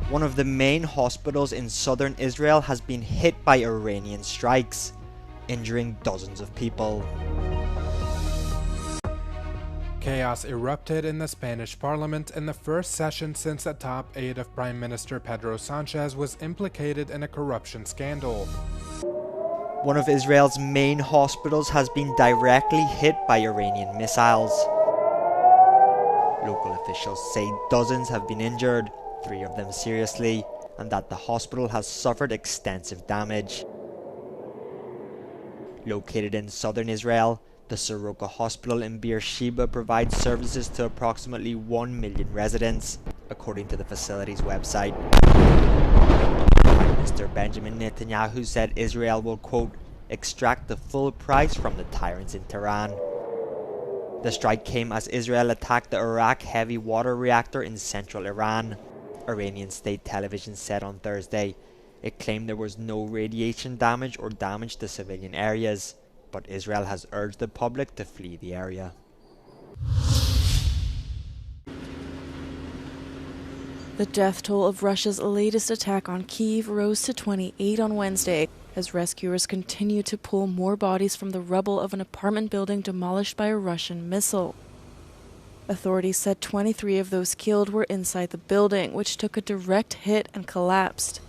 One of the main hospitals in southern Israel has been hit by Iranian strikes, injuring dozens of people. Chaos erupted in the Spanish parliament in the first session since the top aide of Prime Minister Pedro Sanchez was implicated in a corruption scandal. One of Israel's main hospitals has been directly hit by Iranian missiles. Local officials say dozens have been injured, 3 of them seriously, and that the hospital has suffered extensive damage. Located in southern Israel, the Soroka Hospital in Beersheba provides services to approximately 1 million residents, according to the facility's website. Prime Minister Benjamin Netanyahu said Israel will, quote, extract the full price from the tyrants in Tehran. The strike came as Israel attacked the Iraq heavy water reactor in central Iran. Iranian state television said on Thursday. It claimed there was no radiation damage or damage to civilian areas, but Israel has urged the public to flee the area. The death toll of Russia's latest attack on Kiev rose to 28 on Wednesday, as rescuers continue to pull more bodies from the rubble of an apartment building demolished by a Russian missile. Authorities said 23 of those killed were inside the building, which took a direct hit and collapsed.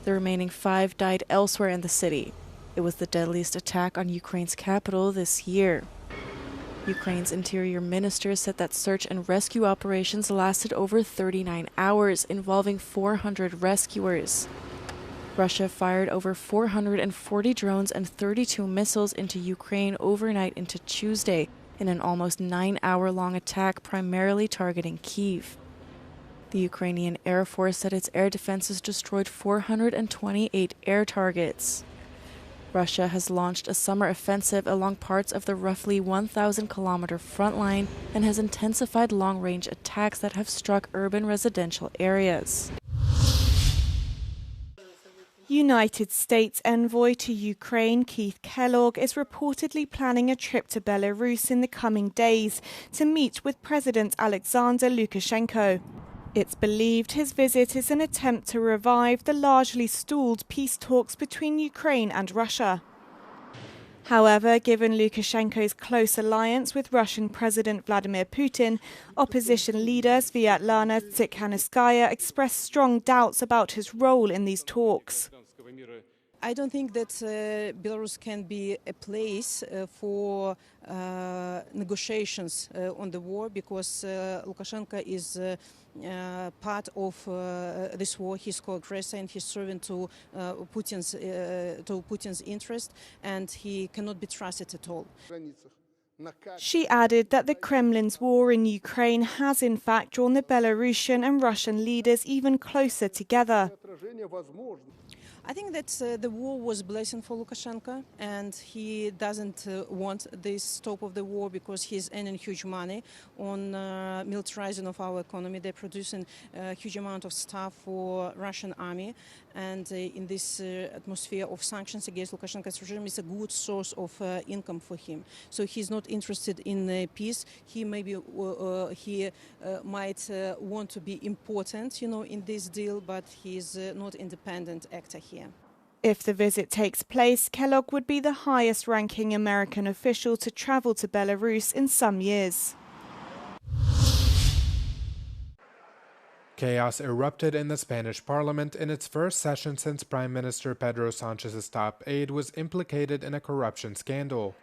The remaining 5 died elsewhere in the city. It was the deadliest attack on Ukraine's capital this year. Ukraine's interior minister said that search and rescue operations lasted over 39 hours, involving 400 rescuers. Russia fired over 440 drones and 32 missiles into Ukraine overnight into Tuesday in an almost 9-hour-long attack primarily targeting Kiev. The Ukrainian Air Force said its air defenses destroyed 428 air targets. Russia has launched a summer offensive along parts of the roughly 1,000-kilometer front line and has intensified long-range attacks that have struck urban residential areas. United States envoy to Ukraine, Keith Kellogg, is reportedly planning a trip to Belarus in the coming days to meet with President Alexander Lukashenko. It's believed his visit is an attempt to revive the largely stalled peace talks between Ukraine and Russia. However, given Lukashenko's close alliance with Russian President Vladimir Putin, opposition leader Sviatlana Tsikhanouskaya expressed strong doubts about his role in these talks. I don't think that Belarus can be a place for negotiations on the war, because Lukashenko is part of this war. He's co-aggressor and he's serving to Putin's interest, and he cannot be trusted at all. She added that the Kremlin's war in Ukraine has in fact drawn the Belarusian and Russian leaders even closer together. I think that the war was a blessing for Lukashenko, and he doesn't want this stop of the war because he's earning huge money on militarizing of our economy. They're producing a huge amount of stuff for Russian army, and in this atmosphere of sanctions against Lukashenko's regime, is a good source of income for him. So he's not interested in peace. He maybe might want to be important, in this deal, but he's not independent actor here. If the visit takes place, Kellogg would be the highest-ranking American official to travel to Belarus in some years. Chaos erupted in the Spanish parliament in its first session since Prime Minister Pedro Sanchez's top aide was implicated in a corruption scandal.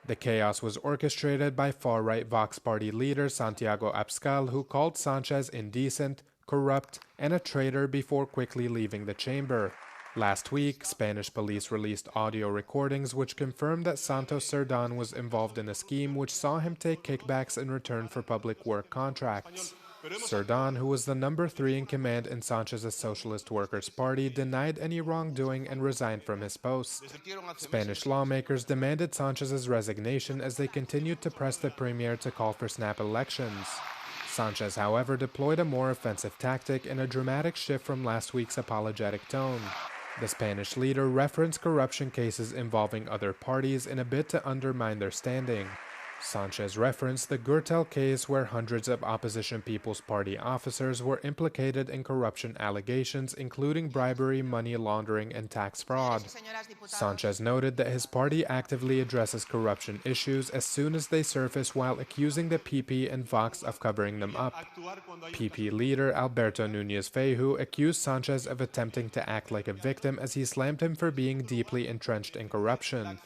The chaos was orchestrated by far-right Vox Party leader Santiago Abascal, who called Sanchez indecent, corrupt, and a traitor before quickly leaving the chamber. Last week, Spanish police released audio recordings which confirmed that Santos Cerdán was involved in a scheme which saw him take kickbacks in return for public work contracts. Cerdán, who was the number 3 in command in Sanchez's Socialist Workers' Party, denied any wrongdoing and resigned from his post. Spanish lawmakers demanded Sanchez's resignation as they continued to press the premier to call for snap elections. Sanchez, however, deployed a more offensive tactic in a dramatic shift from last week's apologetic tone. The Spanish leader referenced corruption cases involving other parties in a bid to undermine their standing. Sanchez referenced the Gürtel case where hundreds of opposition People's Party officers were implicated in corruption allegations, including bribery, money laundering, and tax fraud. Sanchez noted that his party actively addresses corruption issues as soon as they surface, while accusing the PP and Vox of covering them up. PP leader Alberto Núñez Feijóo accused Sanchez of attempting to act like a victim as he slammed him for being deeply entrenched in corruption.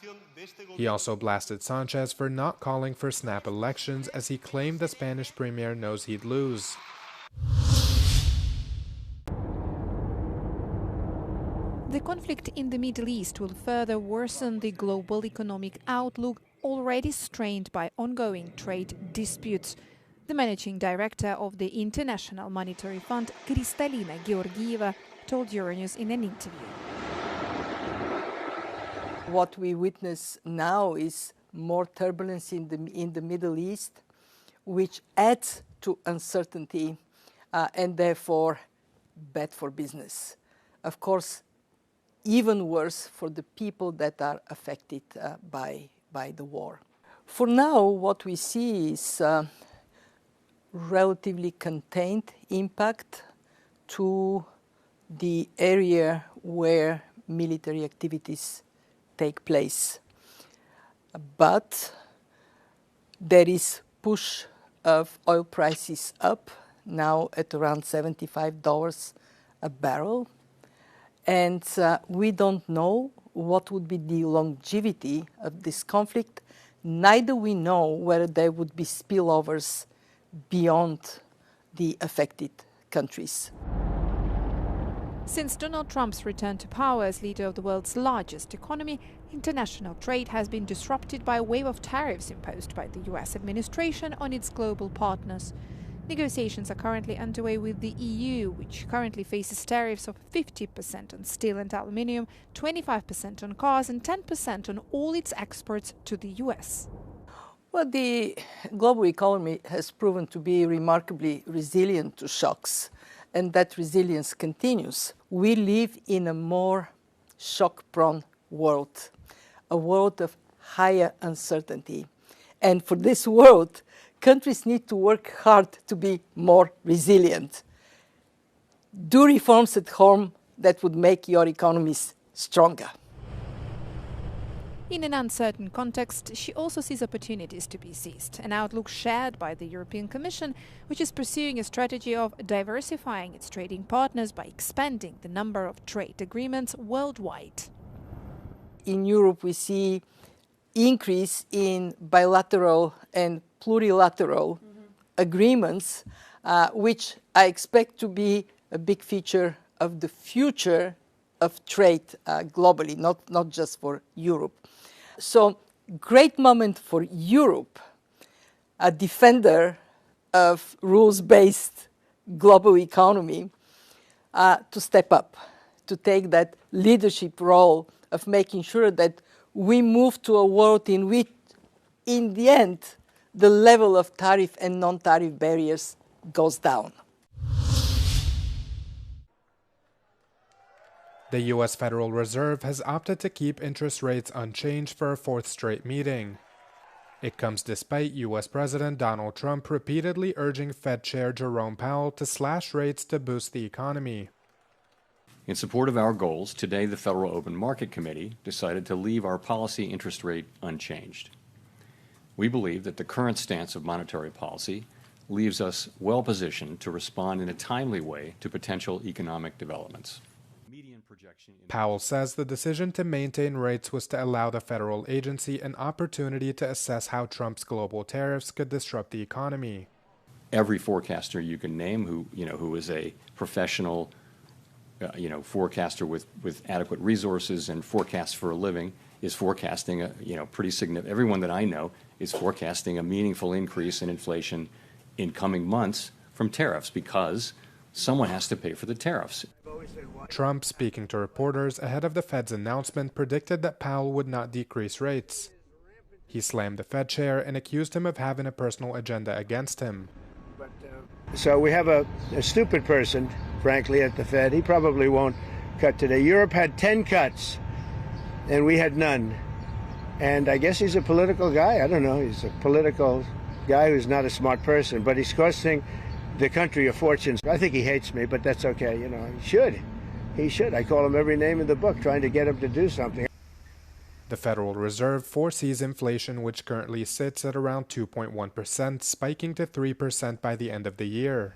He also blasted Sanchez for not calling for snap elections, as he claimed the Spanish premier knows he'd lose. The conflict in the Middle East will further worsen the global economic outlook, already strained by ongoing trade disputes. The managing director of the International Monetary Fund, Kristalina Georgieva, told Euronews in an interview. What we witness now is more turbulence in the Middle East, which adds to uncertainty and therefore bad for business. Of course, even worse for the people that are affected by the war. For now, what we see is relatively contained impact to the area where military activities take place. But there is push of oil prices up, now at around $75 a barrel. And we don't know what would be the longevity of this conflict. Neither we know whether there would be spillovers beyond the affected countries. Since Donald Trump's return to power as leader of the world's largest economy, international trade has been disrupted by a wave of tariffs imposed by the US administration on its global partners. Negotiations are currently underway with the EU, which currently faces tariffs of 50% on steel and aluminium, 25% on cars, and 10% on all its exports to the US. Well, the global economy has proven to be remarkably resilient to shocks, and that resilience continues. We live in a more shock-prone world, a world of higher uncertainty. And for this world, countries need to work hard to be more resilient. Do reforms at home that would make your economies stronger. In an uncertain context, she also sees opportunities to be seized, an outlook shared by the European Commission, which is pursuing a strategy of diversifying its trading partners by expanding the number of trade agreements worldwide. In Europe, we see increase in bilateral and plurilateral agreements, which I expect to be a big feature of the future of trade globally, not just for Europe. So, great moment for Europe, a defender of rules-based global economy, to step up, to take that leadership role of making sure that we move to a world in which, in the end, the level of tariff and non-tariff barriers goes down. The U.S. Federal Reserve has opted to keep interest rates unchanged for a fourth straight meeting. It comes despite U.S. President Donald Trump repeatedly urging Fed Chair Jerome Powell to slash rates to boost the economy. In support of our goals, today the Federal Open Market Committee decided to leave our policy interest rate unchanged. We believe that the current stance of monetary policy leaves us well positioned to respond in a timely way to potential economic developments. Powell says the decision to maintain rates was to allow the federal agency an opportunity to assess how Trump's global tariffs could disrupt the economy. Every forecaster you can name who is a professional forecaster with adequate resources and forecasts for a living is forecasting a pretty significant. Everyone that I know is forecasting a meaningful increase in inflation in coming months from tariffs, because someone has to pay for the tariffs. Trump, speaking to reporters ahead of the Fed's announcement, predicted that Powell would not decrease rates. He slammed the Fed chair and accused him of having a personal agenda against him. So we have a stupid person, frankly, at the Fed. He probably won't cut today. Europe had 10 cuts, and we had none. And I guess he's a political guy. I don't know. He's a political guy who's not a smart person, but he's costing the country a fortune. I think he hates me, but that's okay. You know, he should. He should. I call him every name in the book, trying to get him to do something. The Federal Reserve foresees inflation, which currently sits at around 2.1%, spiking to 3% by the end of the year.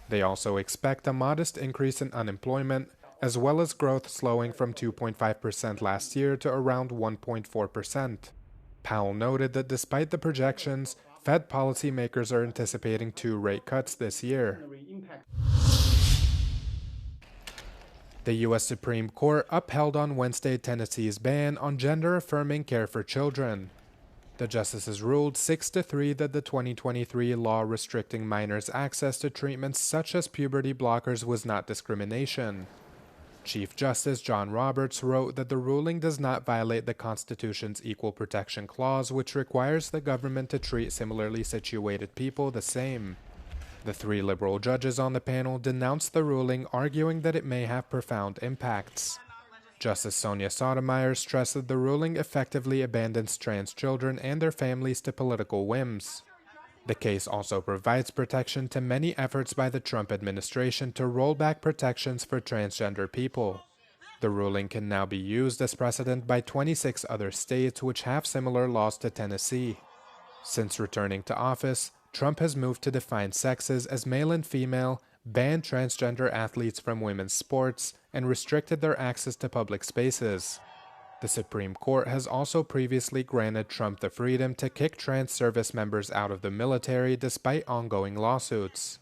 They also expect a modest increase in unemployment, as well as growth slowing from 2.5% last year to around 1.4%. Powell noted that despite the projections, Fed policymakers are anticipating 2 rate cuts this year. The U.S. Supreme Court upheld on Wednesday Tennessee's ban on gender-affirming care for children. The justices ruled 6-3 that the 2023 law restricting minors' access to treatments such as puberty blockers was not discrimination. Chief Justice John Roberts wrote that the ruling does not violate the Constitution's Equal Protection Clause, which requires the government to treat similarly situated people the same. The 3 liberal judges on the panel denounced the ruling, arguing that it may have profound impacts. Justice Sonia Sotomayor stressed that the ruling effectively abandons trans children and their families to political whims. The case also provides protection to many efforts by the Trump administration to roll back protections for transgender people. The ruling can now be used as precedent by 26 other states which have similar laws to Tennessee. Since returning to office, Trump has moved to define sexes as male and female, banned transgender athletes from women's sports, and restricted their access to public spaces. The Supreme Court has also previously granted Trump the freedom to kick trans service members out of the military despite ongoing lawsuits.